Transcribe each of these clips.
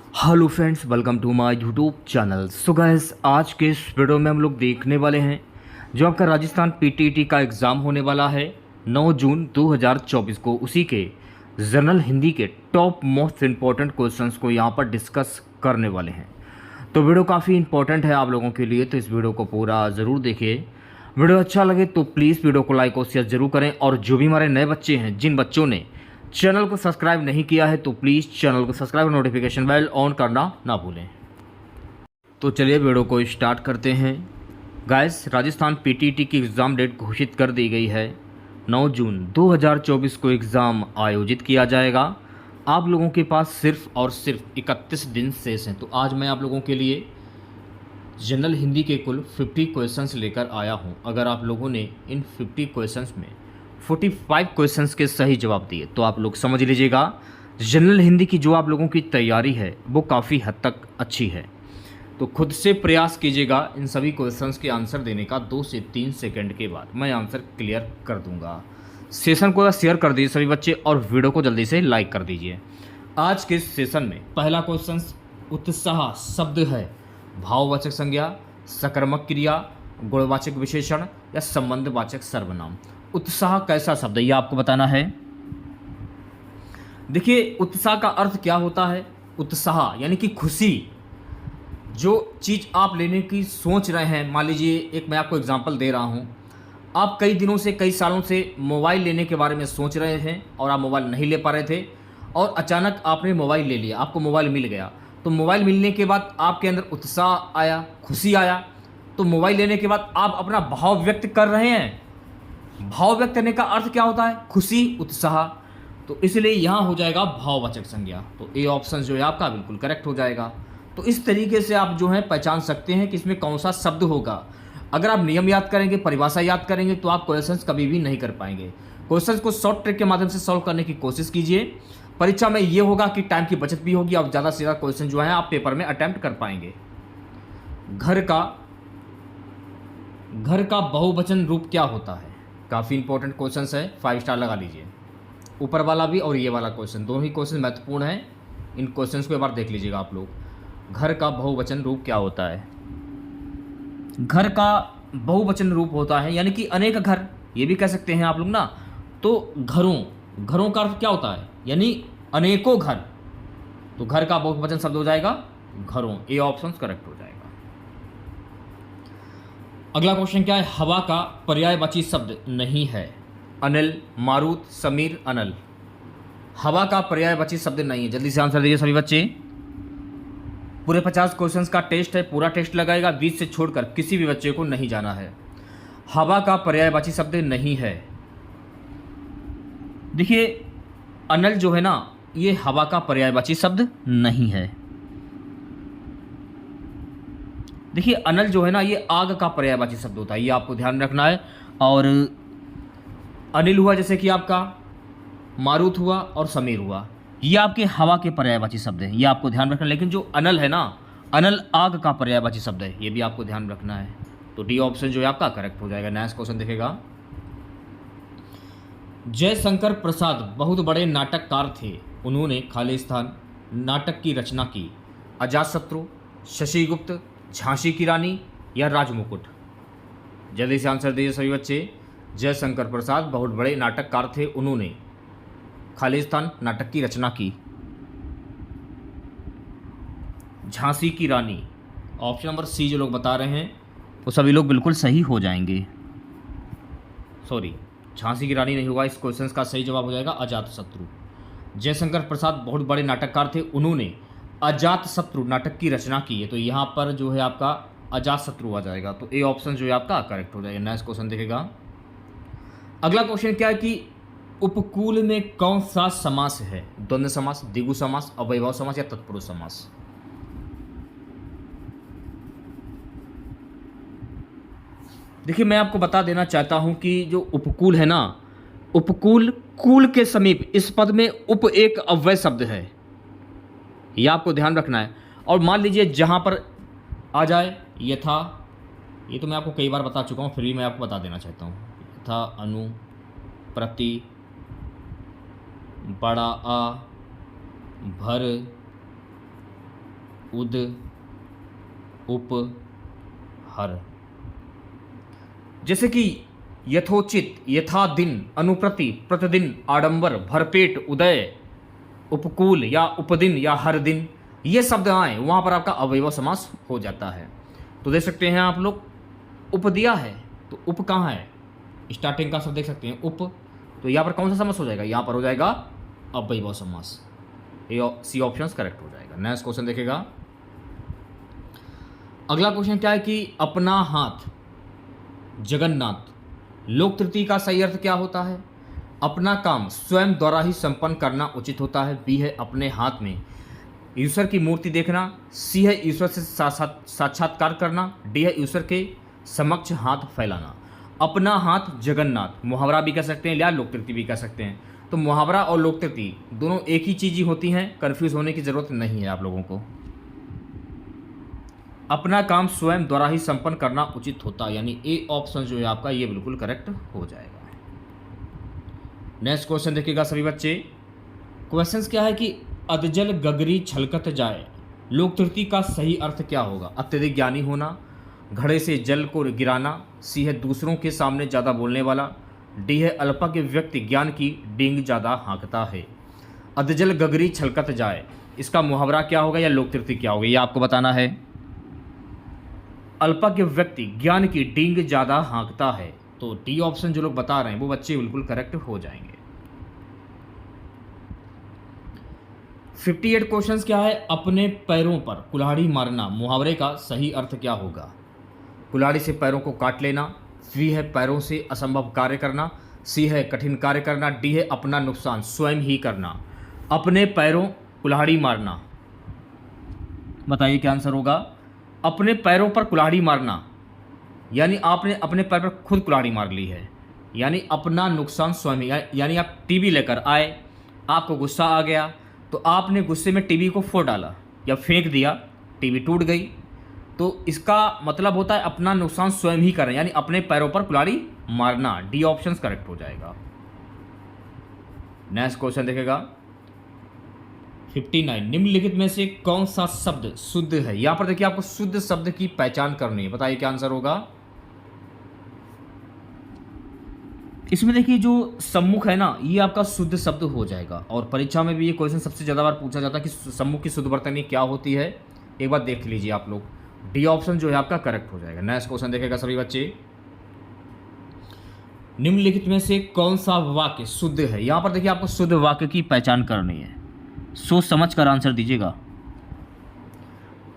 Hello friends, welcome to my YouTube channel. So guys, आज के इस वीडियो में हम लोग देखने वाले हैं जो आपका राजस्थान पीटीईटी का एग्ज़ाम होने वाला है 9 जून 2024 को। उसी के जनरल हिंदी के टॉप मोस्ट इम्पॉर्टेंट क्वेश्चंस को यहाँ पर डिस्कस करने वाले हैं। तो वीडियो काफ़ी इंपॉर्टेंट है आप लोगों के लिए, तो इस वीडियो को पूरा ज़रूर देखिए। वीडियो अच्छा लगे तो प्लीज़ वीडियो को लाइक और शेयर जरूर करें। और जो भी हमारे नए बच्चे हैं, जिन बच्चों ने चैनल को सब्सक्राइब नहीं किया है, तो प्लीज़ चैनल को सब्सक्राइब और नोटिफिकेशन बेल ऑन करना ना भूलें। तो चलिए वीडियो को स्टार्ट करते हैं। गाइस, राजस्थान पीटीईटी की एग्ज़ाम डेट घोषित कर दी गई है। 9 जून 2024 को एग्ज़ाम आयोजित किया जाएगा। आप लोगों के पास सिर्फ और सिर्फ 31 दिन शेष हैं। तो आज मैं आप लोगों के लिए जनरल हिंदी के कुल 50 क्वेश्चंस लेकर आया हूं। अगर आप लोगों ने इन 50 क्वेश्चंस में 45 क्वेश्चंस के सही जवाब दिए तो आप लोग समझ लीजिएगा जनरल हिंदी की जो आप लोगों की तैयारी है वो काफ़ी हद तक अच्छी है। तो खुद से प्रयास कीजिएगा इन सभी क्वेश्चंस के आंसर देने का। 2 से 3 सेकंड के बाद मैं आंसर क्लियर कर दूंगा। सेशन को शेयर कर दीजिए सभी बच्चे और वीडियो को जल्दी से लाइक कर दीजिए। आज के सेशन में पहला क्वेश्चन उत्साह शब्द है भाववाचक संज्ञा, सकर्मक क्रिया, गुणवाचक विशेषण या संबंधवाचक सर्वनाम। उत्साह कैसा शब्द है, यह आपको बताना है। देखिए, उत्साह का अर्थ क्या होता है। उत्साह यानी कि खुशी। जो चीज़ आप लेने की सोच रहे हैं, मान लीजिए एक मैं आपको एग्जांपल दे रहा हूं। आप कई दिनों से, कई सालों से मोबाइल लेने के बारे में सोच रहे हैं और आप मोबाइल नहीं ले पा रहे थे, और अचानक आपने मोबाइल ले लिया, आपको मोबाइल मिल गया। तो मोबाइल मिलने के बाद आपके अंदर उत्साह आया, खुशी आया। तो मोबाइल लेने के बाद आप अपना भाव व्यक्त कर रहे हैं। भाव व्यक्त करने का अर्थ क्या होता है? खुशी, उत्साह। तो इसलिए यहाँ हो जाएगा भाववाचक संज्ञा। तो ए ऑप्शन जो है आपका बिल्कुल करेक्ट हो जाएगा। तो इस तरीके से आप जो है पहचान सकते हैं कि इसमें कौन सा शब्द होगा। अगर आप नियम याद करेंगे, परिभाषा याद करेंगे, तो आप क्वेश्चंस कभी भी नहीं कर पाएंगे। क्वेश्चंस को शॉर्ट ट्रिक के माध्यम से सॉल्व करने की कोशिश कीजिए। परीक्षा में ये होगा कि टाइम की बचत भी होगी, आप ज़्यादा से ज़्यादा क्वेश्चन जो है आप पेपर में अटेम्प्ट कर पाएंगे। घर का बहुवचन रूप क्या होता है? काफ़ी इंपॉर्टेंट क्वेश्चन है, 5 स्टार लगा लीजिए। ऊपर वाला भी और ये वाला क्वेश्चन, दोनों ही क्वेश्चन महत्वपूर्ण हैं। इन क्वेश्चंस को एक बार देख लीजिएगा आप लोग। घर का बहुवचन रूप क्या होता है? घर का बहुवचन रूप होता है यानी कि अनेक घर, ये भी कह सकते हैं आप लोग ना। तो घरों का अर्थ क्या होता है? यानी अनेकों घर। तो घर का बहुवचन शब्द हो जाएगा घरों। ए ऑप्शन करेक्ट हो जाएगा। अगला क्वेश्चन क्या है? हवा का पर्यायवाची शब्द नहीं है। अनिल, मारुत, समीर, अनल। हवा का पर्यायवाची शब्द नहीं है। जल्दी से आंसर दीजिए सभी बच्चे। पूरे 50 क्वेश्चंस का टेस्ट है, पूरा टेस्ट लगाएगा, बीच से छोड़कर किसी भी बच्चे को नहीं जाना है। हवा का पर्यायवाची शब्द नहीं है। देखिए, अनल जो है ना, ये हवा का पर्यायवाची शब्द नहीं है। देखिए, अनल जो है ना, ये आग का पर्यायवाची शब्द होता है, ये आपको ध्यान रखना है। और अनिल हुआ जैसे कि आपका, मारुत हुआ और समीर हुआ, ये आपके हवा के पर्यायवाची शब्द हैं, ये आपको ध्यान रखना है। लेकिन जो अनल है ना, अनल आग का पर्यायवाची शब्द है, ये भी आपको ध्यान रखना है। तो डी ऑप्शन जो है आपका करेक्ट हो जाएगा। नेक्स्ट क्वेश्चन देखेगा। जयशंकर प्रसाद बहुत बड़े नाटककार थे। उन्होंने खालिस्तान नाटक की रचना की। अजातशत्रु, शशिगुप्त, झांसी की रानी या राजमुकुट। जल्दी से आंसर दीजिए सभी बच्चे। जयशंकर प्रसाद बहुत बड़े नाटककार थे। उन्होंने खालिस्तान नाटक की रचना की। झांसी की रानी। ऑप्शन नंबर सी जो लोग बता रहे हैं वो सभी लोग बिल्कुल सही हो जाएंगे। सॉरी, झांसी की रानी नहीं होगा। इस क्वेश्चन का सही जवाब हो जाएगा अजातशत्रु। जयशंकर प्रसाद बहुत बड़े नाटककार थे। उन्होंने अजातशत्रु नाटक की रचना की है। तो यहाँ पर जो है आपका अजातशत्रु आ जाएगा। तो ए ऑप्शन जो है आपका करेक्ट हो जाएगा। नेक्स्ट क्वेश्चन देखेगा। अगला क्वेश्चन क्या है कि उपकूल में कौन सा समास है? द्वंद्व समास, द्विगु समास, अवयव समास या तत्पुरुष समास। देखिए, मैं आपको बता देना चाहता हूं कि जो उपकूल है ना, उपकूल, कूल के समीप, इस पद में उप एक अव्यय शब्द है, यह आपको ध्यान रखना है। और मान लीजिए जहां पर आ जाए यथा, ये तो मैं आपको कई बार बता चुका हूं, फिर भी मैं आपको बता देना चाहता हूं। यथा, अनु, प्रति, बड़ा आ, भर, उद, उप, हर। जैसे कि यथोचित, यथा दिन, अनुप्रति, प्रतिदिन, आडंबर, भरपेट, उदय, उपकूल या उपदिन या हर दिन, ये शब्द आए वहां पर आपका अवयव समास हो जाता है। तो देख सकते हैं आप लोग, उप दिया है तो उप कहाँ है, स्टार्टिंग का शब्द देख सकते हैं उप, तो यहाँ पर कौन सा समास हो जाएगा, यहाँ पर हो जाएगा अवयव समास। ए सी ऑप्शन करेक्ट हो जाएगा। नेक्स्ट क्वेश्चन देखेगा। अगला क्वेश्चन क्या है कि अपना हाथ जगन्नाथ, लोक तृतीय का सही अर्थ क्या होता है? अपना काम स्वयं द्वारा ही संपन्न करना उचित होता है। बी है अपने हाथ में ईश्वर की मूर्ति देखना। सी है ईश्वर से साक्षात्कार करना। डी है ईश्वर के समक्ष हाथ फैलाना। अपना हाथ जगन्नाथ मुहावरा भी कह सकते हैं या लोक तृतीय भी कह सकते हैं। तो मुहावरा और लोक तृतीय दोनों एक ही चीज ही होती हैं, कंफ्यूज होने की जरूरत नहीं है आप लोगों को। अपना काम स्वयं द्वारा ही संपन्न करना उचित होता है, यानी ए ऑप्शन जो है आपका ये बिल्कुल करेक्ट हो जाएगा। नेक्स्ट क्वेश्चन देखिएगा सभी बच्चे। क्वेश्चंस क्या है कि अधजल गगरी छलकत जाए, लोक तृतीय का सही अर्थ क्या होगा? अत्यधिक ज्ञानी होना, घड़े से जल को गिराना। सी है दूसरों के सामने ज़्यादा बोलने वाला। डी है अल्पज्ञ व्यक्ति ज्ञान की डींग ज़्यादा हाँकता है। अधजल गगरी छलकत जाए, इसका मुहावरा क्या होगा या लोक तृतीय क्या होगा, ये आपको बताना है। अल्पज्ञ व्यक्ति ज्ञान की डींग ज़्यादा हाँकता है, तो डी ऑप्शन जो लोग बता रहे हैं वो बच्चे बिल्कुल करेक्ट हो जाएंगे। 58 क्वेश्चंस क्या है, अपने पैरों पर कुल्हाड़ी मारना, मुहावरे का सही अर्थ क्या होगा? कुल्हाड़ी से पैरों को काट लेना। वी है पैरों से असंभव कार्य करना। सी है कठिन कार्य करना। डी है अपना नुकसान स्वयं ही करना। अपने पैरों कुल्हाड़ी मारना, बताइए क्या आंसर होगा? अपने पैरों पर कुल्हाड़ी मारना यानी आपने अपने पैर पर खुद कुल्हाड़ी मार ली है, यानी अपना नुकसान स्वयं ही। यानी आप टीवी लेकर आए, आपको गुस्सा आ गया तो आपने गुस्से में टीवी को फोड़ डाला या फेंक दिया, टीवी टूट गई। तो इसका मतलब होता है अपना नुकसान स्वयं ही करें, यानी अपने पैरों पर कुल्हाड़ी मारना। डी ऑप्शन करेक्ट हो जाएगा। नेक्स्ट क्वेश्चन देखेगा 59, निम्नलिखित में से कौन सा शब्द शुद्ध है? यहां पर देखिए आपको शुद्ध शब्द की पहचान करनी है, बताइए क्या आंसर होगा? इसमें देखिए जो सम्मुख है ना, ये आपका शुद्ध शब्द हो जाएगा। और परीक्षा में भी ये क्वेश्चन सबसे ज़्यादा बार पूछा जाता है कि सम्मुख की शुद्ध वर्तनी क्या होती है, एक बार देख लीजिए आप लोग। डी ऑप्शन जो है आपका करेक्ट हो जाएगा। नेक्स्ट क्वेश्चन देखेगा सभी बच्चे। निम्नलिखित में से कौन सा वाक्य शुद्ध है? यहां पर देखिए आपको शुद्ध वाक्य की पहचान करनी है, सोच समझ कर आंसर दीजिएगा।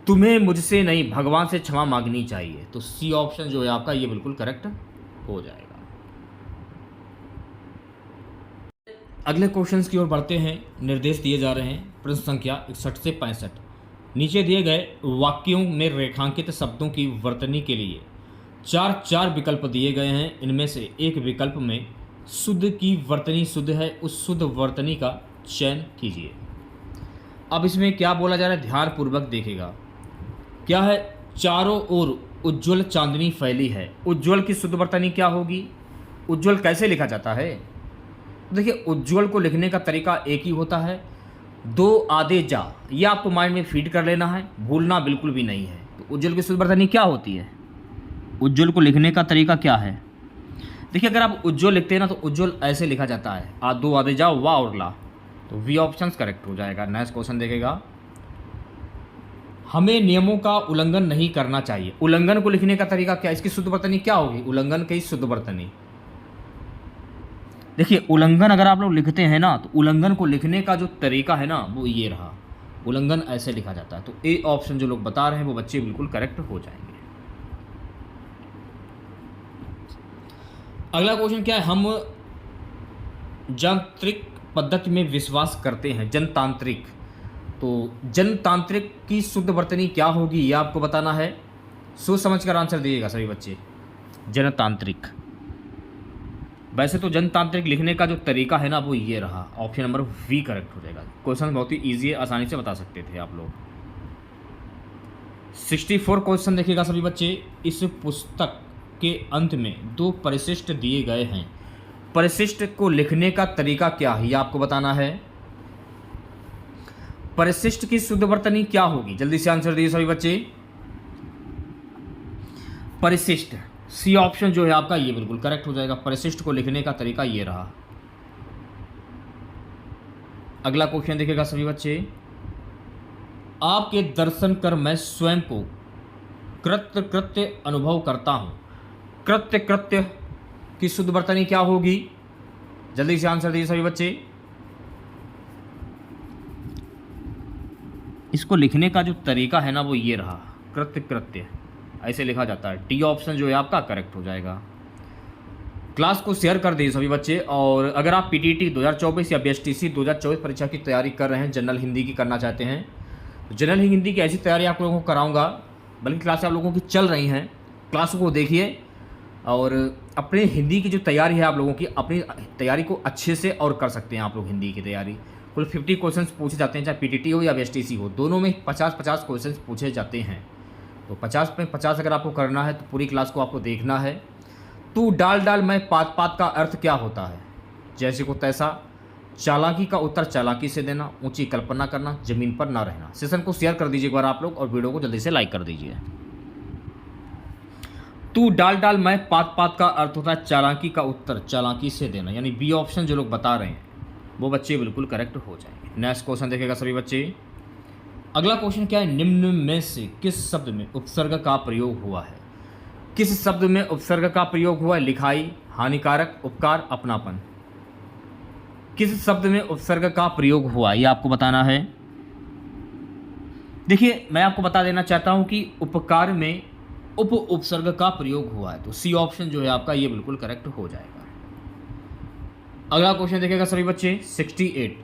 तुम्हें मुझसे नहीं भगवान से क्षमा मांगनी चाहिए, तो सी ऑप्शन जो है आपका ये बिल्कुल करेक्ट हो जाएगा। अगले क्वेश्चंस की ओर बढ़ते हैं। निर्देश दिए जा रहे हैं प्रश्न संख्या 61 से 65। नीचे दिए गए वाक्यों में रेखांकित शब्दों की वर्तनी के लिए चार विकल्प दिए गए हैं। इनमें से एक विकल्प में शुद्ध की वर्तनी शुद्ध है, उस शुद्ध वर्तनी का चयन कीजिए। अब इसमें क्या बोला जा रहा है, ध्यानपूर्वक देखिएगा। क्या है, चारों ओर उज्ज्वल चांदनी फैली है। उज्ज्वल की शुद्ध वर्तनी क्या होगी? उज्ज्वल कैसे लिखा जाता है? देखिए उज्ज्वल को लिखने का तरीका एक ही होता है, दो आधे जा, ये आपको माइंड में फीड कर लेना है, भूलना बिल्कुल भी नहीं है। तो उज्ज्वल की शुद्ध वर्तनी क्या होती है? उज्ज्वल को लिखने का तरीका क्या है? देखिए अगर आप उज्ज्वल लिखते हैं ना तो उज्ज्वल ऐसे लिखा जाता है, दो आधे जा वाह और ला, तो वी ऑप्शन करेक्ट हो जाएगा। नेक्स्ट क्वेश्चन देखेगा। हमें नियमों का उल्लंघन नहीं करना चाहिए। उल्लंघन को लिखने का तरीका क्या, इसकी शुद्ध वर्तनी क्या होगी? उल्लंघन की शुद्ध वर्तनी देखिए, उल्लंघन अगर आप लोग लिखते हैं ना तो उल्लंघन को लिखने का जो तरीका है ना वो ये रहा, उल्लंघन ऐसे लिखा जाता है। तो ए ऑप्शन जो लोग बता रहे हैं वो बच्चे बिल्कुल करेक्ट हो जाएंगे। अगला क्वेश्चन क्या है, हम जनतांत्रिक पद्धति में विश्वास करते हैं। जनतांत्रिक, तो जनतांत्रिक की शुद्ध वर्तनी क्या होगी ये आपको बताना है, सोच समझ कर आंसर दीजिएगा सभी बच्चे। जनतांत्रिक, वैसे तो जनतांत्रिक लिखने का जो तरीका है ना वो ये रहा, ऑप्शन नंबर वी करेक्ट हो जाएगा। क्वेश्चन बहुत ही इजी है, आसानी से बता सकते थे आप लोग। 64 क्वेश्चन देखिएगा सभी बच्चे। इस पुस्तक के अंत में दो परिशिष्ट दिए गए हैं, परिशिष्ट को लिखने का तरीका क्या है ये आपको बताना है। परिशिष्ट की शुद्ध वर्तनी क्या होगी? जल्दी से आंसर दीजिए सभी बच्चे। परिशिष्ट, सी ऑप्शन जो है आपका ये बिल्कुल करेक्ट हो जाएगा। परिशिष्ट को लिखने का तरीका ये रहा। अगला क्वेश्चन देखिएगा सभी बच्चे। आपके दर्शन कर मैं स्वयं को कृत्य कृत्य अनुभव करता हूं। कृत्य कृत्य की शुद्ध वर्तनी क्या होगी? जल्दी से आंसर दीजिए सभी बच्चे। इसको लिखने का जो तरीका है ना वो ये रहा, कृत्य कृत्य ऐसे लिखा जाता है। डी ऑप्शन जो है आपका करेक्ट हो जाएगा। क्लास को शेयर कर दीजिए सभी बच्चे। और अगर आप पीटीटी 2024 या बीएसटीसी 2024 परीक्षा की तैयारी कर रहे हैं, जनरल हिंदी की करना चाहते हैं, तो जनरल हिंदी की ऐसी तैयारी आप लोगों को कराऊंगा, बल्कि क्लास आप लोगों की चल रही हैं, क्लासों को देखिए और अपने हिंदी की जो तैयारी है आप लोगों की, अपनी तैयारी को अच्छे से और कर सकते हैं आप लोग। हिंदी की तैयारी कुल 50 क्वेश्चंस पूछे जाते हैं, चाहे पीटीटी हो या बीएसटीसी हो, दोनों में 50-50 क्वेश्चंस पूछे जाते हैं। तो 50 में 50 अगर आपको करना है तो पूरी क्लास को आपको देखना है। तू डाल डाल मैं पात पात का अर्थ क्या होता है? जैसे को तैसा, चालाकी का उत्तर चालाकी से देना, ऊंची कल्पना करना, जमीन पर ना रहना। सेशन को शेयर कर दीजिए एक बार आप लोग और वीडियो को जल्दी से लाइक कर दीजिए। तू डाल डाल मैं पात पात का अर्थ होता है चालाकी का उत्तर चालाकी से देना, यानी बी ऑप्शन जो लोग बता रहे हैं वो बच्चे बिल्कुल करेक्ट हो जाएंगे। नेक्स्ट क्वेश्चन देखेगा सभी बच्चे। अगला क्वेश्चन क्या है? निम्न में से किस शब्द में उपसर्ग का प्रयोग हुआ है? किस शब्द में उपसर्ग का प्रयोग हुआ है? लिखाई, हानिकारक, उपकार, अपनापन। किस शब्द में उपसर्ग का प्रयोग हुआ ये आपको बताना है। देखिए मैं आपको बता देना चाहता हूं कि उपकार में उपसर्ग का प्रयोग हुआ है, तो सी ऑप्शन जो है आपका ये बिल्कुल करेक्ट हो जाएगा। अगला क्वेश्चन देखेगा सभी बच्चे 68।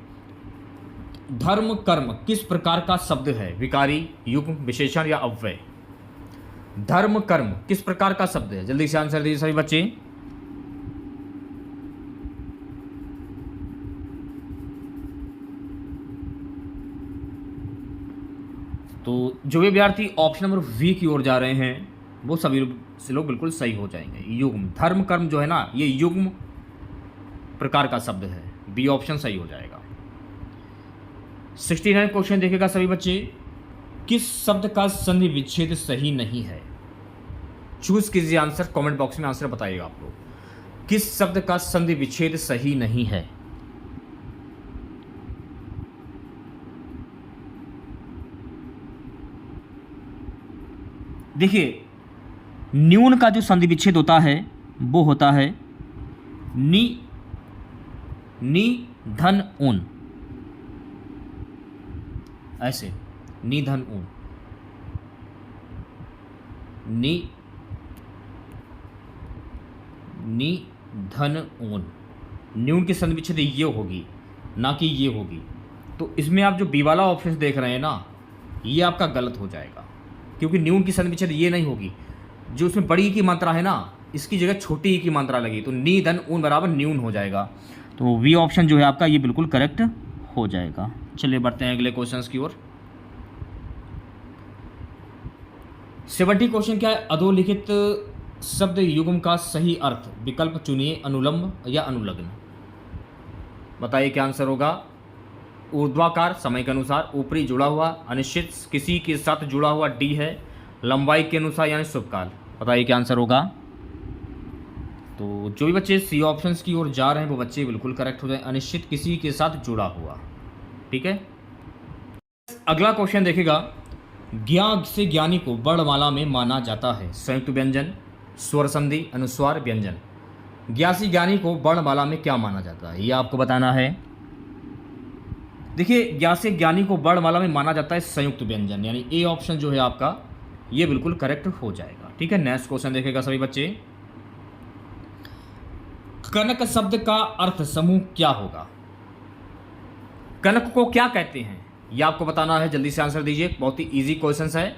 धर्म कर्म किस प्रकार का शब्द है? विकारी, युग्म, विशेषण या अव्यय? धर्म कर्म किस प्रकार का शब्द है? जल्दी से आंसर दीजिए सभी बच्चे। तो जो भी विद्यार्थी ऑप्शन नंबर वी की ओर जा रहे हैं वो सभी लोग बिल्कुल सही हो जाएंगे। युग्म, धर्म कर्म जो है ना ये युग्म प्रकार का शब्द है, बी ऑप्शन सही हो जाएगा। 69 क्वेश्चन देखेगा सभी बच्चे। किस शब्द का संधि विच्छेद सही नहीं है? चूज कीजिए आंसर, कमेंट बॉक्स में आंसर बताइएगा आप लोग। किस शब्द का संधि विच्छेद सही नहीं है? देखिए न्यून का जो संधि विच्छेद होता है वो होता है नी धन ऊन, ऐसे नी धन ऊन, नी धन ऊन। न्यून की संधि विच्छेद ये होगी ना कि ये होगी। तो इसमें आप जो बी वाला ऑप्शन देख रहे हैं ना ये आपका गलत हो जाएगा, क्योंकि न्यून की संधि विच्छेद ये नहीं होगी। जो उसमें बड़ी ई की मात्रा है ना इसकी जगह छोटी ई की मात्रा लगी, तो नी धन ऊन बराबर न्यून हो जाएगा। तो वी ऑप्शन जो है आपका ये बिल्कुल करेक्ट हो जाएगा। चलिए बढ़ते हैं अगले क्वेश्चंस की ओर। 70 क्वेश्चन क्या है? अधोलिखित शब्द युग्म का सही अर्थ विकल्प चुनिए, अनुलंब या अनुलग्न। बताइए क्या आंसर होगा। ऊर्ध्वाकार समय के अनुसार, ऊपरी जुड़ा हुआ, अनिश्चित किसी के साथ जुड़ा हुआ, डी है लंबाई के अनुसार यानी शुभकाल। बताइए क्या आंसर होगा। तो जो भी बच्चे सी ऑप्शंस की ओर जा रहे हैं वो बच्चे बिल्कुल करेक्ट हो जाए। अनिश्चित किसी के साथ जुड़ा हुआ, ठीक है। अगला क्वेश्चन देखेगा। ज्ञा से ज्ञानी को वर्णमाला में माना जाता है। संयुक्त व्यंजन, स्वर संधि, अनुस्वार, व्यंजन। ज्ञा से ज्ञानी को वर्णमाला में क्या माना जाता है ये आपको बताना है। देखिए ज्ञा से ज्ञानी को वर्णमाला में माना जाता है संयुक्त व्यंजन, यानी ए ऑप्शन जो है आपका ये बिल्कुल करेक्ट हो जाएगा, ठीक है। नेक्स्ट क्वेश्चन देखेगा सभी बच्चे। कनक शब्द का अर्थ समूह क्या होगा? कनक को क्या कहते हैं ये आपको बताना है। जल्दी से आंसर दीजिए, बहुत ही इजी क्वेश्चन है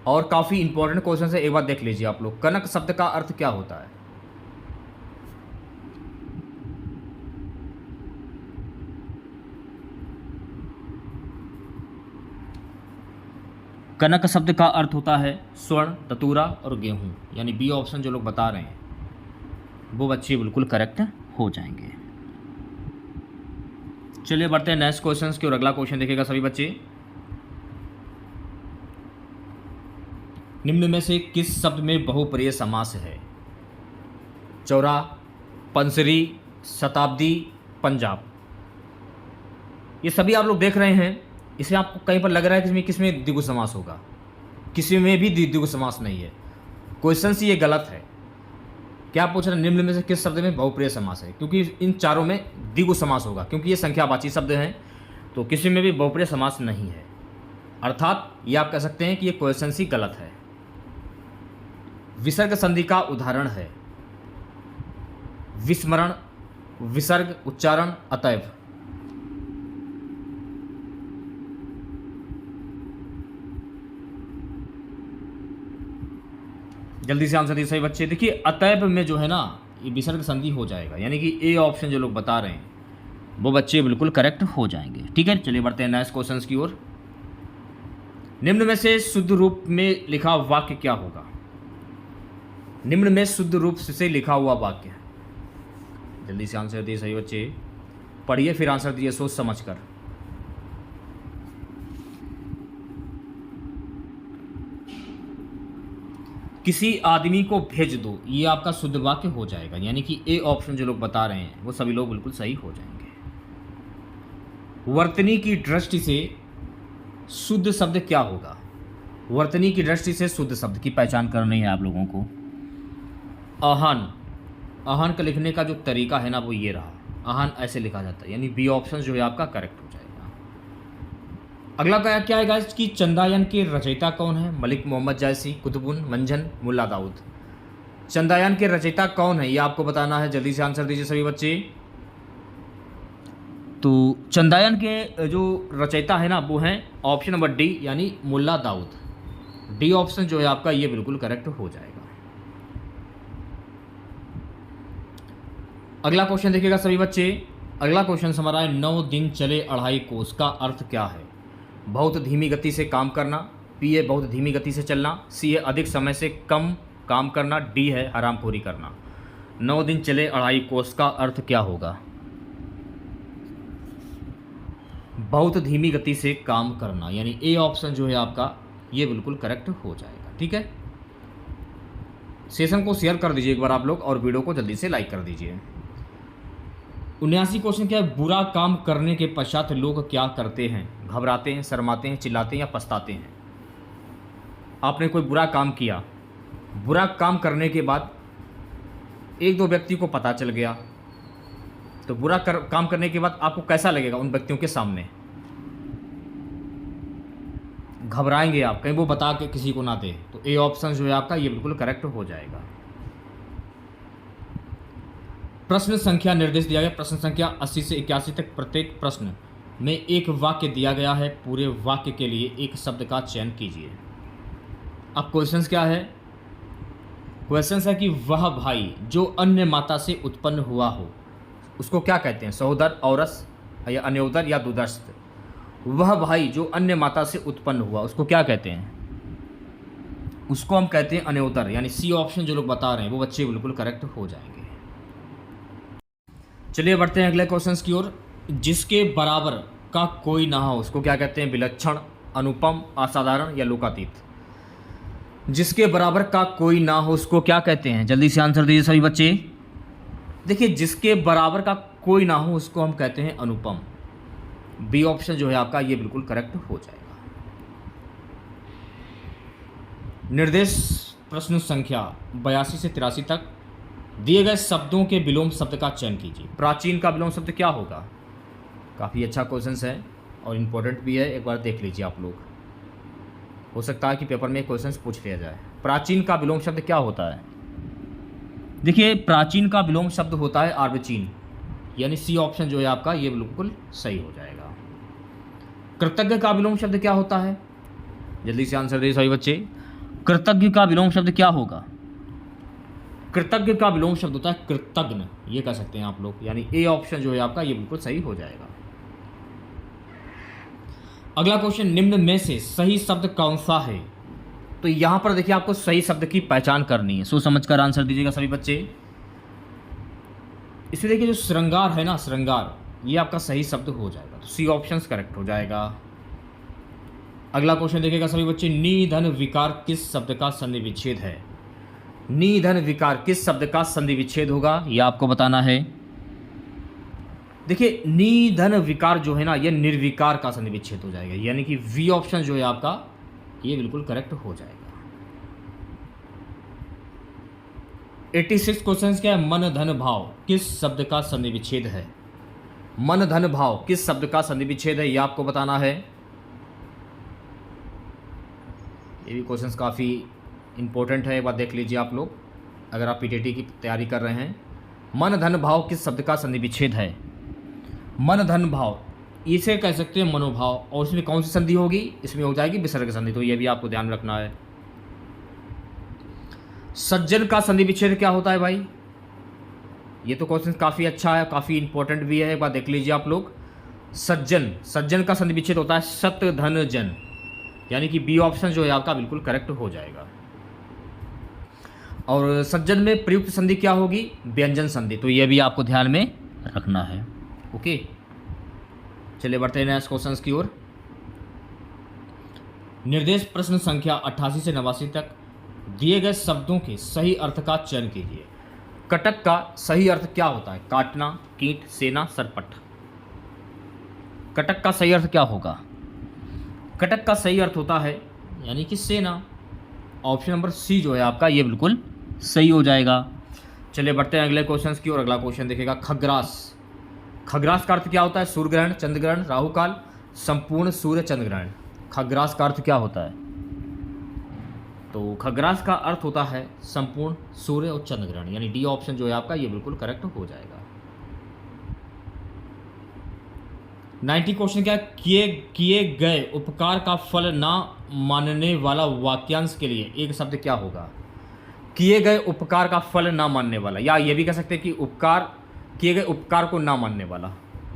और काफी इंपॉर्टेंट क्वेश्चन है। एक बार देख लीजिए आप लोग, कनक शब्द का अर्थ क्या होता है। कनक शब्द का अर्थ होता है स्वर्ण, दतूरा और गेहूं, यानी बी ऑप्शन जो लोग बता रहे हैं वो बच्चे बिल्कुल करेक्ट हो जाएंगे। चलिए बढ़ते हैं नेक्स्ट क्वेश्चन की और अगला क्वेश्चन देखेगा सभी बच्चे। निम्न में से किस शब्द में बहुप्रिय समास है? चौरा, पंसरी, शताब्दी, पंजाब। ये सभी आप लोग देख रहे हैं। इसे आपको कहीं पर लग रहा है कि इसमें किसमें द्विगु समास होगा? किसी में भी द्विगु समास नहीं है। क्वेश्चन से ये गलत है। क्या पूछ रहे हैं? निम्न में से किस शब्द में बहुप्रिय समास है? क्योंकि इन चारों में द्विगु समास होगा, क्योंकि ये संख्यावाची शब्द हैं, तो किसी में भी बहुप्रिय समास नहीं है। अर्थात ये आप कह सकते हैं कि ये क्वेश्चन ही गलत है। विसर्ग संधि का उदाहरण है विस्मरण, विसर्ग, उच्चारण, अतएव। जल्दी से आंसर दीजिए सही बच्चे। देखिए अतएव में जो है ना, ये विसर्ग संधि हो जाएगा, यानी कि ए ऑप्शन जो लोग बता रहे हैं वो बच्चे बिल्कुल करेक्ट हो जाएंगे। ठीक है, चलिए बढ़ते हैं नेक्स्ट क्वेश्चन की ओर। निम्न में से शुद्ध रूप में लिखा वाक्य क्या होगा? निम्न में शुद्ध रूप से लिखा हुआ वाक्य। जल्दी से आंसर दिए सही बच्चे, पढ़िए फिर आंसर दिए सोच समझ कर। किसी आदमी को भेज दो, ये आपका शुद्ध वाक्य हो जाएगा, यानी कि ए ऑप्शन जो लोग बता रहे हैं वो सभी लोग बिल्कुल सही हो जाएंगे। वर्तनी की दृष्टि से शुद्ध शब्द क्या होगा? वर्तनी की दृष्टि से शुद्ध शब्द की पहचान करनी है आप लोगों को। आहन, आहन का लिखने का जो तरीका है ना वो ये रहा, आहन ऐसे लिखा जाता है, यानी बी ऑप्शन जो है आपका करेक्ट हो जाएगा। अगला क्या है गाइस कि चंदायन के रचयिता कौन है? मलिक मोहम्मद जायसी, कुतुबुन, मंझन, मुल्ला दाऊद। चंदायन के रचयिता कौन है ये आपको बताना है। जल्दी से आंसर दीजिए सभी बच्चे। तो चंदायन के जो रचयिता है ना वो हैं ऑप्शन नंबर डी, यानी मुल्ला दाऊद। डी ऑप्शन जो है आपका ये बिल्कुल करेक्ट हो जाएगा। अगला क्वेश्चन देखिएगा सभी बच्चे। अगला क्वेश्चन हमारा है 9 दिन चले अढ़ाई कोस का अर्थ क्या है? बहुत धीमी गति से काम करना, बी है बहुत धीमी गति से चलना, सी है अधिक समय से कम काम करना, डी है हरामखोरी करना। 9 दिन चले अढ़ाई कोस का अर्थ क्या होगा? बहुत धीमी गति से काम करना, यानी ए ऑप्शन जो है आपका ये बिल्कुल करेक्ट हो जाएगा। ठीक है, सेशन को शेयर कर दीजिए एक बार आप लोग और वीडियो को जल्दी से लाइक कर दीजिए। 79 क्वेश्चन क्या है? बुरा काम करने के पश्चात लोग क्या करते हैं? घबराते हैं, शर्माते हैं, चिल्लाते हैं या पछताते हैं? आपने कोई बुरा काम किया, बुरा काम करने के बाद एक दो व्यक्ति को पता चल गया, तो काम करने के बाद आपको कैसा लगेगा उन व्यक्तियों के सामने? घबराएंगे आप, कहीं वो बता के किसी को ना दे। तो ए ऑप्शन जो है आपका ये बिल्कुल करेक्ट हो जाएगा। प्रश्न संख्या निर्देश दिया गया, प्रश्न संख्या 80 से 81 तक। प्रत्येक प्रश्न में एक वाक्य दिया गया है, पूरे वाक्य के लिए एक शब्द का चयन कीजिए। अब क्वेश्चंस क्या है? क्वेश्चंस है कि वह भाई जो अन्य माता से उत्पन्न हुआ हो उसको क्या कहते हैं? सहोदर, औरस या अन्योदर या दुदस्त। वह भाई जो अन्य माता से उत्पन्न हुआ उसको क्या कहते हैं? उसको हम कहते हैं अन्योदर, यानी सी ऑप्शन जो लोग बता रहे हैं वो बच्चे बिल्कुल करेक्ट हो जाएंगे। चलिए बढ़ते हैं अगले क्वेश्चंस की ओर। जिसके बराबर का कोई ना हो उसको क्या कहते हैं? विलक्षण, अनुपम, असाधारण या लोकातीत। जिसके बराबर का कोई ना हो उसको क्या कहते हैं? जल्दी से आंसर दीजिए सभी बच्चे। देखिए जिसके बराबर का कोई ना हो उसको हम कहते हैं अनुपम। बी ऑप्शन जो है आपका ये बिल्कुल करेक्ट हो जाएगा। निर्देश प्रश्न संख्या 82 से 83 तक। दिए गए शब्दों के विलोम शब्द का चयन कीजिए। प्राचीन का विलोम शब्द क्या होगा? काफ़ी अच्छा क्वेश्चन है और इम्पोर्टेंट भी है, एक बार देख लीजिए आप लोग। हो सकता है कि पेपर में क्वेश्चन पूछ लिया जाए। प्राचीन का विलोम शब्द क्या होता है? देखिए प्राचीन का विलोम शब्द होता है अर्वाचीन, यानी सी ऑप्शन जो है आपका ये बिल्कुल सही हो जाएगा। कृतज्ञ का विलोम शब्द क्या होता है? जल्दी से आंसर दीजिए सभी बच्चे। कृतज्ञ का विलोम शब्द क्या होगा? कृतज्ञ का विलोम शब्द होता है कृतज्ञ, ये कह सकते हैं आप लोग, यानी ए ऑप्शन जो है आपका ये बिल्कुल सही हो जाएगा। अगला क्वेश्चन, निम्न में से सही शब्द कौन सा है? तो यहां पर देखिए आपको सही शब्द की पहचान करनी है, सोच समझ कर आंसर दीजिएगा सभी बच्चे। इसमें देखिए जो श्रृंगार है ना, श्रृंगार, ये आपका सही शब्द हो जाएगा, तो सी ऑप्शन करेक्ट हो जाएगा। अगला क्वेश्चन देखिएगा सभी बच्चे, निधन विकार किस शब्द का संधि विच्छेद है? निधन विकार किस शब्द का संधि विच्छेद होगा, यह आपको बताना है। देखिए निधन विकार जो है ना, यह निर्विकार का संधि विच्छेद हो जाएगा, यानी कि वी ऑप्शन जो है आपका ये बिल्कुल करेक्ट हो जाएगा। 86 क्वेश्चन क्या है, मन धन भाव किस शब्द का संधि विच्छेद है? मन धन भाव किस शब्द का संधि विच्छेद है, यह आपको बताना है। ये भी क्वेश्चंस काफ़ी इंपॉर्टेंट है, एक बार देख लीजिए आप लोग अगर आप पीटीटी की तैयारी कर रहे हैं। मन धन भाव किस शब्द का संधि विच्छेद है? मन धन भाव इसे कह सकते हैं मनोभाव, और इसमें कौन सी संधि होगी, इसमें हो जाएगी विसर्ग संधि, तो ये भी आपको ध्यान रखना है। सज्जन का संधि विच्छेद क्या होता है भाई? ये तो क्वेश्चन काफ़ी अच्छा है, काफ़ी इंपॉर्टेंट भी है, एक बार देख लीजिए आप लोग। सज्जन का संधि विच्छेद होता है सत धन जन, यानी कि बी ऑप्शन जो है आपका बिल्कुल करेक्ट हो जाएगा। और सज्जन में प्रयुक्त संधि क्या होगी? व्यंजन संधि, तो ये भी आपको ध्यान में रखना है। ओके, चलिए बढ़ते हैं नेक्स्ट क्वेश्चन की ओर। निर्देश प्रश्न संख्या 88 से 89 तक दिए गए शब्दों के सही अर्थ का चयन कीजिए। कटक का सही अर्थ क्या होता है? काटना, कीट, सेना, सरपट। कटक का सही अर्थ क्या होगा? कटक का सही अर्थ होता है यानी कि सेना। ऑप्शन नंबर सी जो है आपका ये बिल्कुल सही हो जाएगा। चलिए बढ़ते हैं अगले क्वेश्चन की ओर। अगला क्वेश्चन देखिएगा, खग्रास। खग्रास का अर्थ क्या होता है? सूर्य ग्रहण, चंद्र ग्रहण, राहु काल, संपूर्ण सूर्य चंद्र ग्रहण। खग्रास का अर्थ क्या होता है? तो खग्रास का अर्थ होता है संपूर्ण सूर्य और चंद्र ग्रहण, यानी डी ऑप्शन जो है आपका ये बिल्कुल करेक्ट हो जाएगा। 90 क्वेश्चन क्या, किए गए उपकार का फल ना मानने वाला वाक्यांश के लिए एक शब्द क्या होगा? किए गए उपकार का फल ना मानने वाला, या ये भी कह सकते हैं कि उपकार, किए गए उपकार को ना मानने वाला,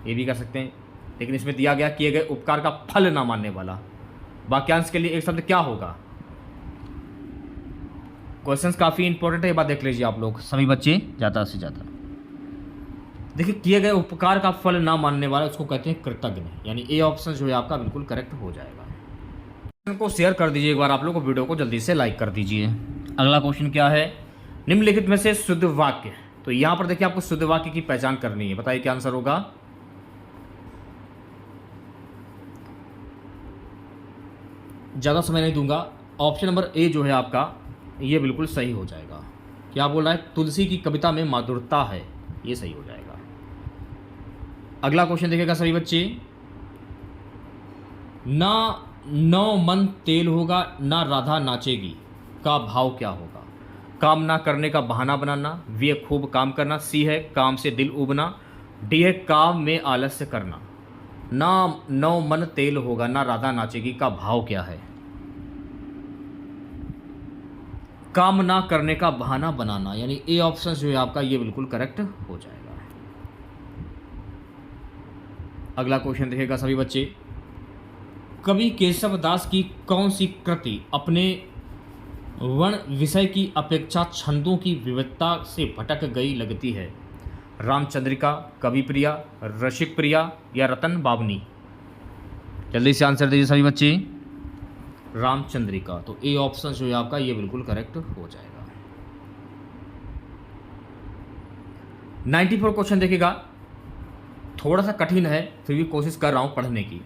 ये भी कह सकते हैं, लेकिन इसमें दिया गया किए गए उपकार का फल ना मानने वाला। वाक्यांश के लिए एक शब्द क्या होगा? क्वेश्चंस काफ़ी इंपॉर्टेंट है, ये बात देख लीजिए आप लोग सभी बच्चे ज़्यादा से ज़्यादा। देखिए किए गए उपकार का फल ना मानने वाला उसको कहते हैं कृतज्ञ, यानी ए ऑप्शन जो है आपका बिल्कुल करेक्ट हो जाएगा। क्वेश्चन को शेयर कर दीजिए एक बार आप लोग, वीडियो को जल्दी से लाइक कर दीजिए। अगला क्वेश्चन क्या है, निम्नलिखित में से शुद्ध वाक्य। तो यहां पर देखिए आपको शुद्ध वाक्य की पहचान करनी है, बताइए क्या आंसर होगा। ज़्यादा समय नहीं दूंगा, ऑप्शन नंबर ए जो है आपका ये बिल्कुल सही हो जाएगा। क्या बोल रहा है? तुलसी की कविता में माधुरता है, ये सही हो जाएगा। अगला क्वेश्चन देखिएगा सभी बच्चे, ना नौ मन तेल होगा ना राधा नाचेगी का भाव क्या होगा? काम ना करने का बहाना बनाना, वी है खूब काम करना, सी है काम से दिल उबना, डी है काम में आलस्य करना। ना नौ मन तेल होगा ना राधा नाचेगी का भाव क्या है? काम ना करने का बहाना बनाना, यानी ए ऑप्शन जो है आपका ये बिल्कुल करेक्ट हो जाएगा। अगला क्वेश्चन देखिएगा सभी बच्चे, कवि केशव दास की कौन सी कृति अपने वर्ण विषय की अपेक्षा छंदों की विविधता से भटक गई लगती है? रामचंद्रिका, कवि प्रिया, रसिक प्रिया या रतन बावनी? जल्दी से आंसर दीजिए सभी बच्चे। रामचंद्रिका, तो ए ऑप्शन जो है आपका ये बिल्कुल करेक्ट हो जाएगा। 94 क्वेश्चन देखिएगा, थोड़ा सा कठिन है फिर भी कोशिश कर रहा हूं पढ़ने की।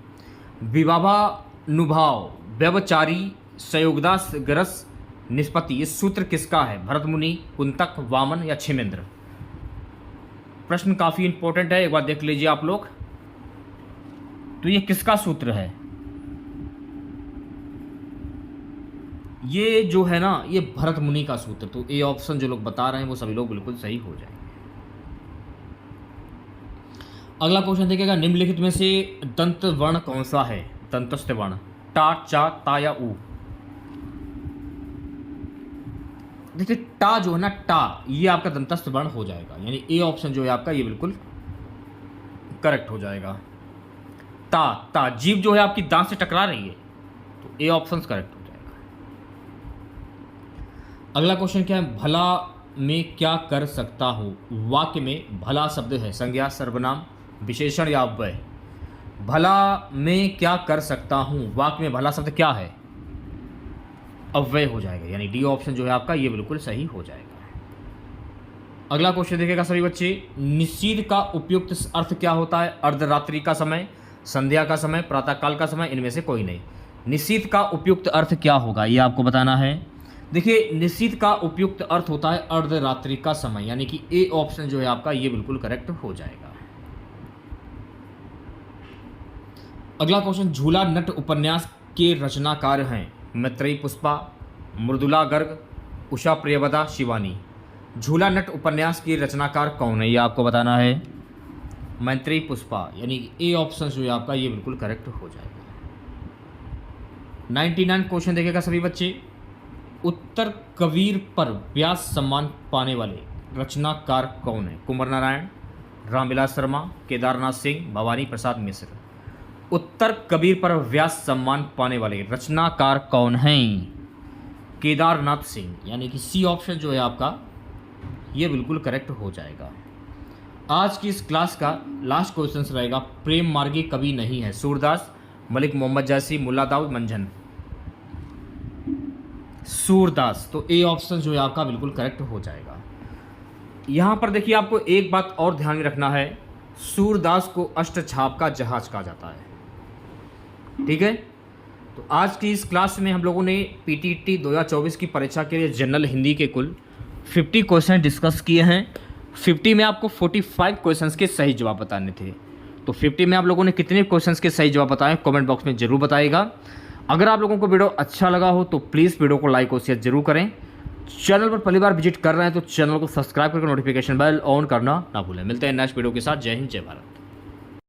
विभावानुभाव व्यवचारी संयोगदास ग्रस निष्पत्ति, ये सूत्र किसका है? भरत मुनि, कुंतक, वामन या क्षेमेंद्र? प्रश्न काफी इंपॉर्टेंट है, एक बार देख लीजिए आप लोग। तो ये किसका सूत्र है? ये जो है ना ये भरत मुनि का सूत्र, तो ए ऑप्शन जो लोग बता रहे हैं वो सभी लोग बिल्कुल सही हो जाएंगे। अगला क्वेश्चन देखिएगा, निम्नलिखित में से दंत वर्ण कौन सा है? दंतस्थ वर्ण, टा, चा, ता या उ? देखिए टा जो है ना, टा ये आपका दंतस्थ वर्ण हो जाएगा, यानी ए ऑप्शन जो है आपका ये बिल्कुल करेक्ट हो जाएगा। ता जीभ जो है आपकी दांत से टकरा रही है, तो ए ऑप्शन करेक्ट हो जाएगा। अगला क्वेश्चन क्या है, भला में क्या कर सकता हूँ? वाक्य में भला शब्द है संज्ञा, सर्वनाम, विशेषण या अव्यय? भला मैं क्या कर सकता हूँ, वाक्य में भला शब्द क्या है, अव्यय हो जाएगा, यानी डी ऑप्शन जो है आपका ये बिल्कुल सही हो जाएगा। अगला क्वेश्चन देखिएगा सभी बच्चे, निषीध का उपयुक्त अर्थ क्या होता है? अर्धरात्रि का समय, संध्या का समय, प्रातःकाल का समय, इनमें से कोई नहीं। निषीध का उपयुक्त अर्थ क्या होगा ये आपको बताना है। देखिए निषीध का उपयुक्त अर्थ होता है अर्धरात्रि का समय, यानी कि ए ऑप्शन जो है आपका ये बिल्कुल करेक्ट हो जाएगा। अगला क्वेश्चन, झूला नट उपन्यास के रचनाकार हैं मैत्रेयी पुष्पा, मृदुला गर्ग, उषा प्रियवदा, शिवानी। झूला नट उपन्यास की रचनाकार कौन है ये आपको बताना है। मैत्रेयी पुष्पा, यानी ए ऑप्शन जो है आपका ये बिल्कुल करेक्ट हो जाएगा। 99 क्वेश्चन देखेगा सभी बच्चे, उत्तर कबीर पर व्यास सम्मान पाने वाले रचनाकार कौन है? कुंवर नारायण, रामविलास शर्मा, केदारनाथ सिंह, भवानी प्रसाद मिश्र। उत्तर कबीर पर व्यास सम्मान पाने वाले रचनाकार कौन हैं? केदारनाथ सिंह, यानी कि सी ऑप्शन जो है आपका ये बिल्कुल करेक्ट हो जाएगा। आज की इस क्लास का लास्ट क्वेश्चन रहेगा, प्रेम मार्गी कवि नहीं है? सूरदास, मलिक मोहम्मद जैसी, मुल्ला दाऊद, मंझन। सूरदास, तो ए ऑप्शन जो है आपका बिल्कुल करेक्ट हो जाएगा। यहाँ पर देखिए आपको एक बात और ध्यान में रखना है, सूरदास को अष्टछाप का जहाज कहा जाता है, ठीक है। तो आज की इस क्लास में हम लोगों ने पीटीटी 2024 की परीक्षा के लिए जनरल हिंदी के कुल 50 क्वेश्चन डिस्कस किए हैं। 50 में आपको 45 क्वेश्चंस के सही जवाब बताने थे। तो 50 में आप लोगों ने कितने क्वेश्चंस के सही जवाब बताए कमेंट बॉक्स में जरूर बताइएगा। अगर आप लोगों को वीडियो अच्छा लगा हो तो प्लीज़ वीडियो को लाइक और शेयर जरूर करें। चैनल पर पहली बार विजिट कर रहे हैं तो चैनल को सब्सक्राइब करके नोटिफिकेशन बेल ऑन करना ना भूलें। मिलते हैं नेक्स्ट वीडियो के साथ। जय हिंद, जय भारत।